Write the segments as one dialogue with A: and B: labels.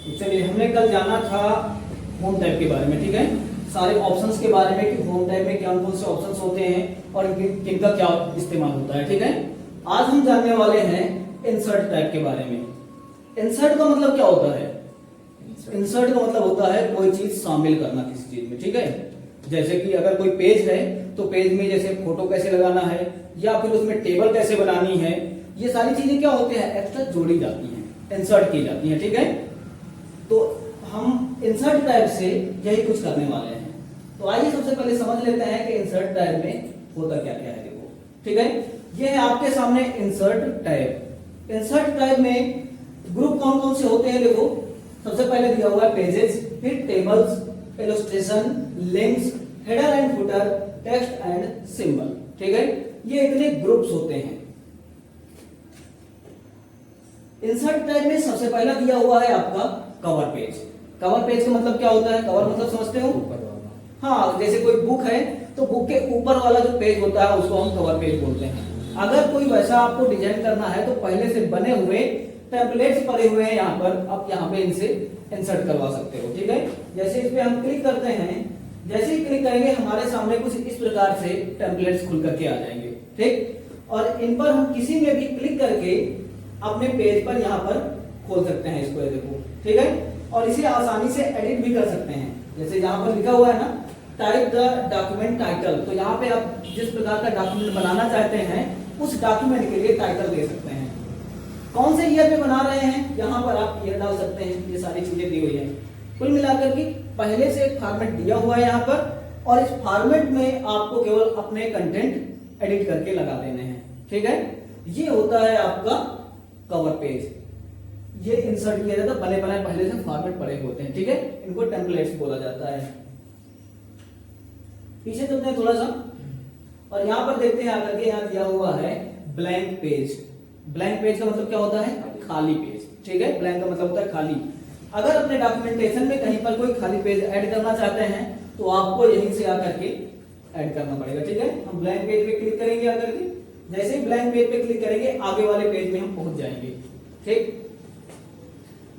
A: तो चलिए, हमने कल जाना था होम टाइप के बारे में, ठीक है, सारे ऑप्शंस के बारे में कि होम टाइप में क्या कौन से ऑप्शंस होते हैं और किनका क्या इस्तेमाल होता है, ठीक है। आज हम जानने वाले हैं इंसर्ट टाइप के बारे में। इंसर्ट का मतलब क्या होता है? इंसर्ट का मतलब होता है कोई चीज शामिल करना किसी चीज में, ठीक है। जैसे कि अगर कोई पेज है तो पेज में जैसे फोटो कैसे लगाना है या फिर उसमें टेबल कैसे बनानी है, ये सारी चीजें क्या होती है, एक्स्ट्रा जोड़ी जाती हैं, इंसर्ट की जाती हैं, ठीक है। तो हम इंसर्ट टाइप से यही कुछ करने वाले हैं। तो आइए सबसे पहले समझ लेते हैं कि इंसर्ट टाइप में होता क्या क्या है। देखो, ठीक है, ये है आपके सामने इंसर्ट टाइप। इंसर्ट टाइप में ग्रुप कौन कौन से होते हैं? देखो, सबसे पहले दिया हुआ है पेजेस, फिर tables, illustration, links, header and footer, text and symbol, ठीक है। ये इतने ग्रुप्स होते हैं। इंसर्ट टाइप में सबसे पहला दिया हुआ है आपका कवर पेज। कवर पेज का मतलब क्या होता है? कवर मतलब समझते हो? हाँ, जैसे कोई बुक है तो बुक के ऊपर वाला जो पेज होता है उसको हम कवर पेज बोलते हैं। अगर कोई वैसा आपको डिजाइन करना है तो पहले से बने हुए टेम्पलेट्स पड़े हुए हैं यहाँ पर, आप यहाँ पे इनसे इंसर्ट करवा सकते हो, ठीक है। जैसे इस पे हम क्लिक करते हैं, जैसे ही क्लिक करेंगे हमारे सामने कुछ इस प्रकार से टेम्पलेट्स खुल करके आ जाएंगे, ठीक। और इन पर हम किसी में भी क्लिक करके अपने पेज पर यहाँ पर खोल सकते हैं इसको, देखो, ठीक है। और इसे आसानी से एडिट भी कर सकते हैं। जैसे यहाँ पर लिखा हुआ है ना, टाइप द डॉक्यूमेंट टाइटल, तो यहाँ पे आप जिस प्रकार का डॉक्यूमेंट बनाना चाहते हैं उस डॉक्यूमेंट के लिए टाइटल दे सकते हैं। कौन से ईयर में बना रहे हैं, यहाँ पर आप ईयर डाल सकते हैं। ये सारी चीजें दी हुई है। कुल मिलाकर के पहले से एक फॉर्मेट दिया हुआ है यहाँ पर, और इस फॉर्मेट में आपको केवल अपने कंटेंट एडिट करके लगा देने हैं, ठीक है। ये होता है आपका कवर पेज। ये इंसर्ट किया जाता है, बने बनाए पहले से फॉर्मेट पड़े होते हैं, ठीक है। इनको टेम्पलेट्स बोला जाता है। पीछे चलते हैं थोड़ा सा और यहाँ पर देखते हैं आकर के, यहाँ दिया हुआ है ब्लैंक पेज। ब्लैंक पेज का मतलब क्या होता है? खाली पेज, ठीक है। ब्लैंक का मतलब होता है खाली। अगर अपने डॉक्यूमेंटेशन में कहीं पर कोई खाली पेज ऐड करना चाहते हैं तो आपको यहीं से आकर के ऐड करना पड़ेगा, ठीक है। हम ब्लैंक पेज पे क्लिक करेंगे आकर के, जैसे ही ब्लैंक पेज पे क्लिक करेंगे आगे वाले पेज में हम पहुंच जाएंगे, ठीक।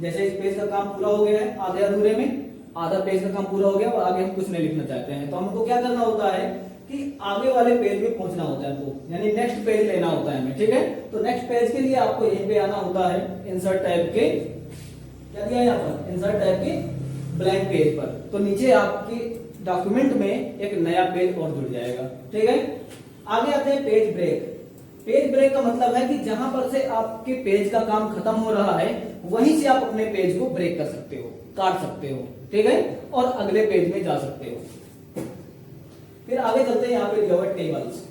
A: जैसे इस पेज का काम पूरा हो गया है, आधे अधूरे में आधा पेज का काम पूरा हो गया और आगे हम कुछ नहीं लिखना चाहते हैं, तो हमको क्या करना होता है कि आगे वाले पेज में पहुंचना होता है, तो यानी नेक्स्ट पेज लेना होता है हमें, ठीक है। तो नेक्स्ट पेज के लिए आपको यहीं पे आना होता है इंसर्ट टाइप के, क्या दिया है यहाँ पर, इंसर्ट टाइप के ब्लैंक पेज पर। तो नीचे आपके डॉक्यूमेंट में एक नया पेज और जुड़ जाएगा, ठीक है। आगे आते हैं पेज ब्रेक। पेज ब्रेक का मतलब है कि जहां पर से आपके पेज का काम खत्म हो रहा है वहीं से आप अपने पेज को ब्रेक कर सकते हो, काट सकते हो, ठीक है, और अगले पेज में जा सकते हो। फिर आगे चलते हैं, यहाँ पे दिया हुआ है टेबल्स।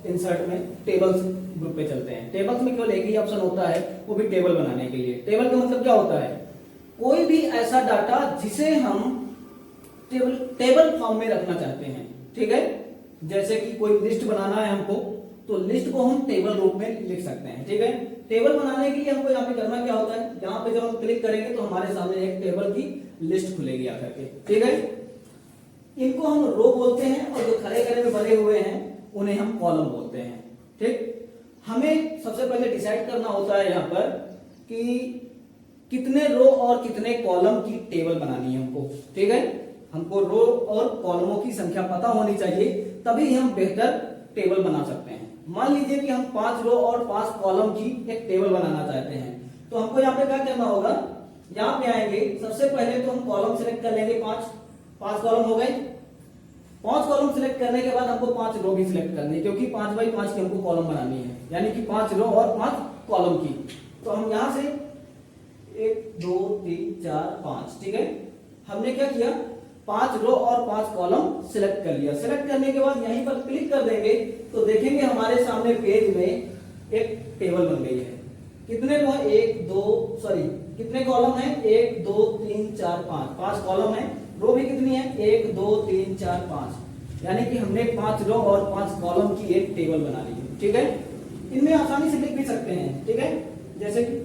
A: इंसर्ट में टेबल्स ग्रुप पे चलते हैं। टेबल्स में केवल एक ही ऑप्शन होता है, वो भी टेबल बनाने के लिए। टेबल का मतलब क्या होता है? कोई भी ऐसा डाटा जिसे हम टेबल फॉर्म में रखना चाहते हैं, ठीक है। जैसे कि कोई लिस्ट बनाना है हमको, तो लिस्ट को हम टेबल रूप में लिख सकते हैं, ठीक है। टेबल बनाने के लिए हमको यहाँ पे करना क्या होता है, यहाँ पे जब हम क्लिक करेंगे तो हमारे सामने एक टेबल की लिस्ट खुलेगी आकर के, ठीक है। इनको हम रो बोलते हैं और जो खड़े खड़े में बने हुए हैं उन्हें हम कॉलम बोलते हैं, ठीक। हमें सबसे पहले डिसाइड करना होता है यहाँ पर कि कितने रो और कितने कॉलम की टेबल बनानी है हमको, ठीक है। हमको रो और कॉलमों की संख्या पता होनी चाहिए, तभी हम बेहतर टेबल बना सकते हैं। मान लीजिए कि हम 5 रो और 5 कॉलम की एक टेबल बनाना चाहते हैं, तो हमको यहाँ पे क्या करना होगा, यहाँ पे आएंगे, सबसे पहले तो हम कॉलम सिलेक्ट कर लेंगे, 5 कॉलम हो गए। 5 कॉलम सिलेक्ट करने के बाद हमको 5 रो भी सिलेक्ट करनी है, क्योंकि 5 बाई 5 की हमको कॉलम बनानी है, यानी कि 5 रो और 5 कॉलम की। तो हम यहां से 1 2 3 4 5, ठीक है। हमने क्या किया, 5 रो और 5 कॉलम सिलेक्ट कर लिया। सिलेक्ट करने के बाद यहीं पर क्लिक कर देंगे तो देखेंगे हमारे सामने पेज में एक टेबल बन गई है। कितने रो है, कितने कॉलम है, 1 2 3 4 5 कॉलम है। रो भी कितनी है, 1 2 3 4 5, यानी कि हमने 5 रो और 5 कॉलम की एक टेबल बना ली है, ठीक है। इनमें आसानी से लिख भी सकते हैं, ठीक है। जैसे कि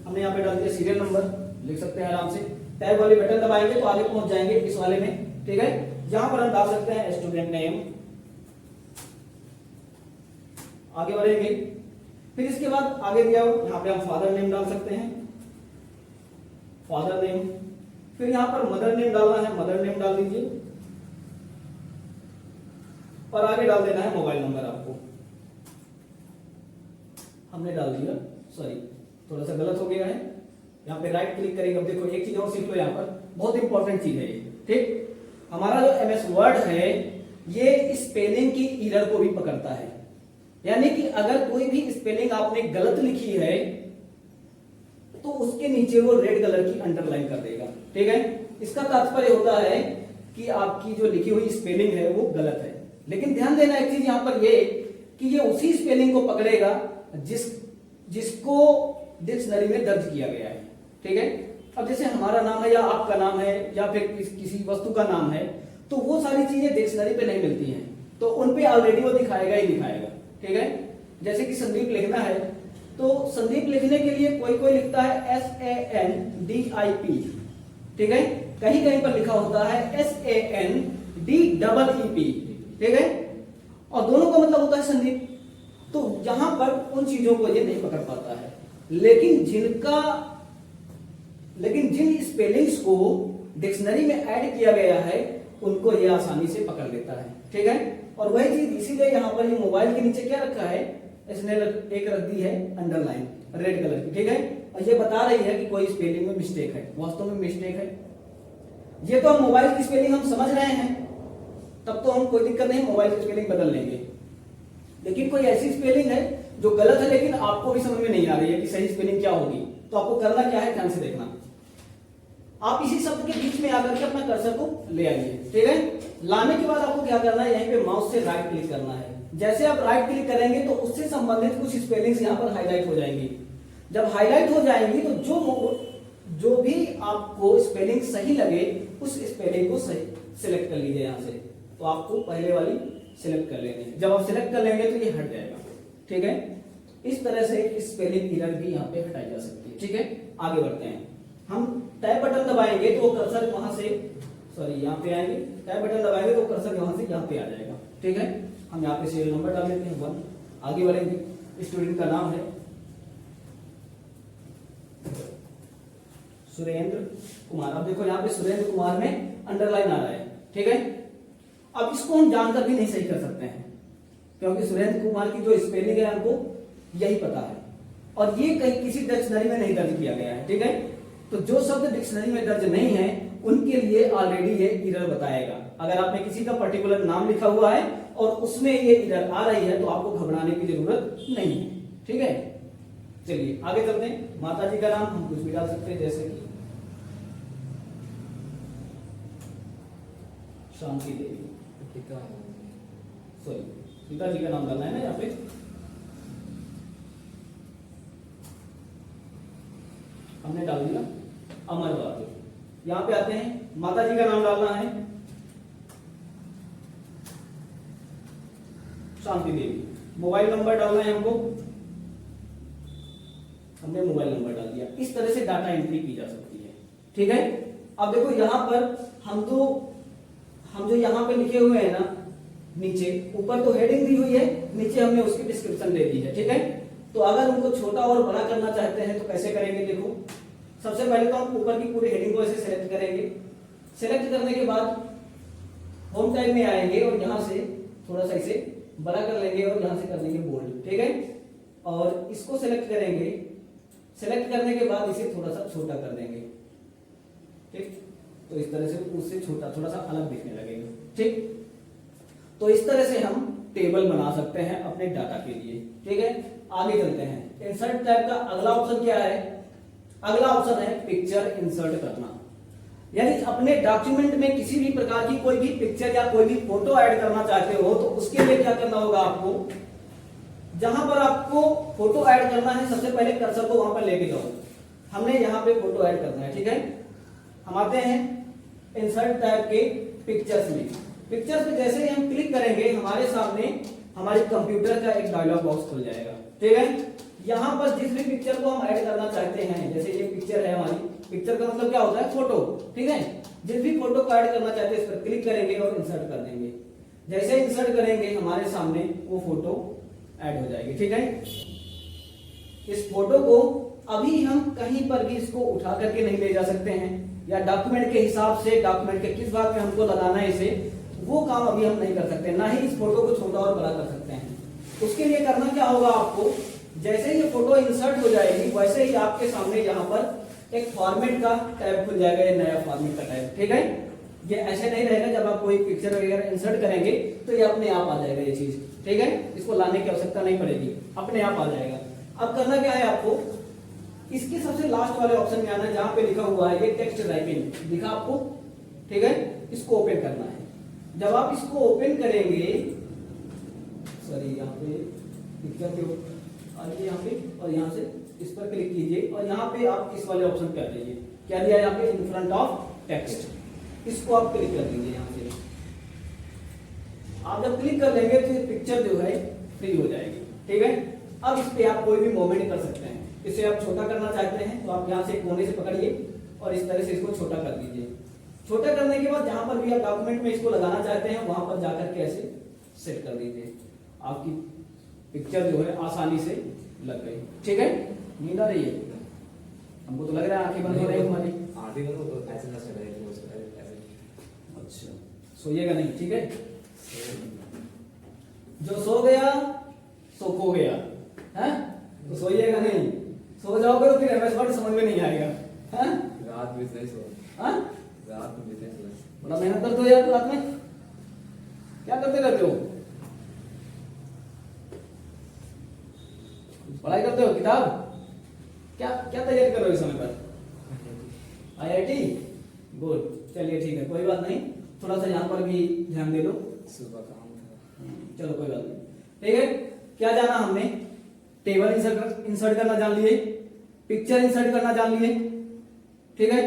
A: हमने यहाँ पे डाल दिया सीरियल नंबर, लिख सकते हैं आराम से। टैब वाले बटन दबाएंगे तो आगे पहुंच जाएंगे इस वाले में, ठीक है। यहां पर हम डाल सकते हैं स्टूडेंट नेम, आगे बढ़ेंगे। फिर इसके बाद आगे दिया यहाँ पे हम फादर नेम डाल सकते हैं, फादर नेम, फिर यहाँ पर मदर नेम डालना है, मदर नेम डाल दीजिए और आगे डाल देना है मोबाइल नंबर आपको। हमने डाल दिया, सॉरी थोड़ा सा गलत हो गया है, यहाँ पे राइट क्लिक करेंगे। अब देखो एक चीज और सीख लो, यहाँ पर बहुत इंपॉर्टेंट चीज है ये, ठीक। हमारा जो एमएस वर्ड है ये स्पेलिंग की एरर को भी पकड़ता है, यानी कि अगर कोई भी स्पेलिंग आपने गलत लिखी है तो उसके नीचे वो रेड कलर की अंडरलाइन कर देगा, ठीक है। इसका तात्पर्य होता है कि आपकी जो लिखी हुई स्पेलिंग है वो गलत है। लेकिन ध्यान देना एक चीज यहाँ पर ये कि ये उसी स्पेलिंग को पकड़ेगा जिसको डिक्शनरी में दर्ज किया गया है, ठीक है। अब जैसे हमारा नाम है या आपका नाम है या फिर किसी वस्तु का नाम है, तो वो सारी चीजें डिक्शनरी पे नहीं मिलती हैं, तो उन पे ऑलरेडी वो दिखाएगा ही दिखाएगा, ठीक है। जैसे कि संदीप लिखना है तो संदीप लिखने के लिए कोई लिखता है SANDIP, ठीक है। कहीं कहीं पर लिखा होता है SANDEEP, ठीक है, और दोनों का मतलब होता है संदीप। तो यहां पर उन चीजों को ये नहीं पकड़ पाता है, लेकिन जिन स्पेलिंग्स को डिक्शनरी में ऐड किया गया है उनको ये आसानी से पकड़ लेता है, ठीक है। और वही चीज इसीलिए यहाँ पर ये मोबाइल के नीचे क्या रखा है, इसने एक रख दी है अंडरलाइन रेड कलर की, ठीक है। और ये बता रही है कि कोई स्पेलिंग में मिस्टेक है, वास्तव में मिस्टेक है। ये तो हम मोबाइल की स्पेलिंग हम समझ रहे हैं, तब तो हम कोई दिक्कत नहीं, मोबाइल की स्पेलिंग बदल लेंगे। लेकिन कोई ऐसी स्पेलिंग है जो गलत है लेकिन आपको भी समझ में नहीं आ रही है कि सही स्पेलिंग क्या होगी, तो आपको करना क्या है, ध्यान से देखना। आप इसी शब्द के बीच में आकर के अपना कर्सर को ले आइए, ठीक है। लाने के बाद आपको क्या करना है, यहीं पे माउस से राइट क्लिक करना है। जैसे आप राइट क्लिक करेंगे तो उससे संबंधित कुछ स्पेलिंग्स यहाँ पर हाईलाइट हो जाएंगी। जब हाईलाइट हो जाएंगी तो जो भी आपको स्पेलिंग सही लगे उस स्पेलिंग को सही सिलेक्ट कर लीजिए यहाँ से। तो आपको पहले वाली सिलेक्ट कर लेनी है, जब आप सिलेक्ट कर लेंगे तो ये हट जाएगा, ठीक है। इस तरह से स्पेलिंग एरर भी यहाँ पे हटाई जा सकती है, ठीक है। आगे बढ़ते हैं, हम टैब बटन दबाएंगे तो कर्सर वहां से यहाँ पे आएंगे, टैब बटन दबाएंगे तो कर्सर वहां से यहाँ पे आ जाएगा, ठीक है। हम यहाँ पे सीरियल नंबर डाल देते हैं 1, आगे बढ़ेंगे। स्टूडेंट का नाम है सुरेंद्र कुमार। अब देखो यहाँ पे सुरेंद्र कुमार में अंडरलाइन आ रहा है, ठीक है। अब इसको हम जानकर भी नहीं सही कर सकते हैं, क्योंकि सुरेंद्र कुमार की जो स्पेलिंग है हमको यही पता है और ये कहीं किसी डिक्शनरी में नहीं दर्ज किया गया है, ठीक है। तो जो शब्द डिक्शनरी में दर्ज नहीं है उनके लिए ऑलरेडी ये एरर बताएगा। अगर आपने किसी का पर्टिकुलर नाम लिखा हुआ है और उसमें ये एरर आ रही है तो आपको घबराने की जरूरत नहीं है, ठीक है। चलिए आगे चलते हैं। माता जी का नाम हम कुछ भी डाल सकते हैं, जैसे कि शांति देवी, सॉरी पिताजी का नाम डालना है ना यहाँ पे। हमने डाल दिया अमर बहादुर। यहाँ पे आते हैं, माता जी का नाम डालना है शांति देवी। मोबाइल नंबर डालना है हमको, हमने मोबाइल नंबर डाल दिया। इस तरह से डाटा एंट्री की जा सकती है, ठीक है। अब देखो यहाँ पर हम जो यहाँ पे लिखे हुए हैं ना, नीचे ऊपर तो हेडिंग दी हुई है, नीचे हमने उसकी डिस्क्रिप्शन दे दी है, ठीक है। तो अगर उनको छोटा और बड़ा करना चाहते हैं तो कैसे करेंगे, देखो सबसे पहले तो हम ऊपर की पूरी हेडिंग को ऐसे सेलेक्ट करेंगे। सेलेक्ट करने के बाद होम टैब में आएंगे और यहां से थोड़ा सा इसे बड़ा कर लेंगे और यहां से कर लेंगे बोल्ड, ठीक है। और इसको सेलेक्ट करेंगे, सेलेक्ट करने के बाद इसे थोड़ा सा छोटा कर देंगे, ठीक। तो इस तरह से उससे छोटा थोड़ा सा अलग दिखने लगेगा, ठीक। तो इस तरह से हम टेबल बना सकते हैं अपने डाटा के लिए, ठीक है। आगे चलते हैं। इंसर्ट टैब का अगला ऑप्शन क्या है, अगला ऑप्शन है पिक्चर इंसर्ट करना। यानी अपने डॉक्यूमेंट में किसी भी प्रकार की कोई भी पिक्चर या कोई भी फोटो ऐड करना चाहते हो तो उसके लिए क्या करना होगा आपको, जहां पर आपको फोटो ऐड करना है सबसे पहले कर्सर को वहां पर लेके जाओ। हमने यहाँ पे फोटो ऐड करना है, ठीक है। हम आते हैं इंसर्ट टैब के पिक्चर्स में। पिक्चर्स पे जैसे ही हम क्लिक करेंगे हमारे सामने हमारे कंप्यूटर का एक डायलॉग बॉक्स खुल जाएगा, ठीक है। यहाँ पर जिस भी पिक्चर को हम ऐड करना चाहते हैं, जैसे ये पिक्चर है हमारी, पिक्चर का मतलब क्या होता है, फोटो, ठीक है। जिस भी फोटो को ऐड करना चाहते हैं इस पर क्लिक करेंगे और इंसर्ट कर देंगे। जैसे इंसर्ट करेंगे हमारे सामने वो फोटो ऐड हो जाएगी, ठीक है। इस फोटो को अभी हम कहीं पर भी इसको उठा करके नहीं ले जा सकते हैं, या डॉक्यूमेंट के हिसाब से डॉक्यूमेंट के किस भाग में हमको लगाना है इसे, वो काम अभी हम नहीं कर सकते, ना ही इस फोटो को छोटा और बड़ा कर सकते हैं। उसके लिए करना क्या होगा आपको, जैसे ही ये फोटो इंसर्ट हो जाएगी वैसे ही आपके सामने यहाँ पर एक फॉर्मेट का टैब खुल जाएगा, ये नया फॉर्मेट का टैब, ठीक है। ये ऐसे नहीं रहेगा, जब आप कोई पिक्चर वगैरह इंसर्ट करेंगे तो ये अपने आप आ जाएगा ये चीज, ठीक है। इसको लाने की आवश्यकता नहीं पड़ेगी, अपने आप आ जाएगा। अब करना क्या है आपको, इसके सबसे लास्ट वाले ऑप्शन में आना है जहां पे लिखा हुआ है ये टेक्स्ट टाइपिंग दिखा आपको, ठीक है। इसको ओपन करना है। जब आप इसको ओपन करेंगे, सॉरी यहाँ पे पिक्चर के आइए यहाँ पे, और यहाँ से इस पर क्लिक कीजिए और यहाँ पे आप इस वाले ऑप्शन पे आ जाइए। क्या दिया है यहाँ पे, इन फ्रंट ऑफ टेक्स्ट, इसको आप क्लिक कर दीजिए। यहाँ से आप जब क्लिक कर लेंगे तो ये पिक्चर जो है फ्री हो जाएगी, ठीक है। अब इस पे आप कोई भी मूवमेंट कर सकते हैं। इसे आप छोटा करना चाहते हैं तो आप यहाँ से कोने से पकड़िए और इस तरह से इसको छोटा कर दीजिए। छोटा करने के बाद जहां पर भी आप डॉक्यूमेंट में इसको लगाना चाहते हैं वहां पर जाकर के ऐसे सेट कर दीजिए। आपकी पिक्चर जो है आसानी से लग गई, ठीक है। नींद आ रही है हमको तो लग रहा है, आंखें बंद हो रही है हमारी।
B: आंखें बंद हो तो ऐसे ना चले ऐसे।
A: अच्छा, सोइएगा नहीं, ठीक है। जो सो गया सो खो गया है, तो सोइएगा नहीं। सो जाओगे तो फिर एमएस वर्ड समझ में नहीं आएगा, है।
B: रात में सही सो,
A: हाँ
B: रात में भी सही।
A: बड़ा मेहनत करते हो यार रात में, क्या करते रहते हो, पढ़ाई करते हो, किताब क्या क्या तैयारी कर रहे हो इस समय पर, आईआईटी, गुड। चलिए ठीक है, कोई बात नहीं, थोड़ा सा यहाँ पर भी ध्यान दे लो,
B: सुबह काम था।
A: चलो कोई बात नहीं, ठीक है। क्या जाना हमने, टेबल इंसर्ट करना जान लिए, पिक्चर इंसर्ट करना जान लिए, ठीक है।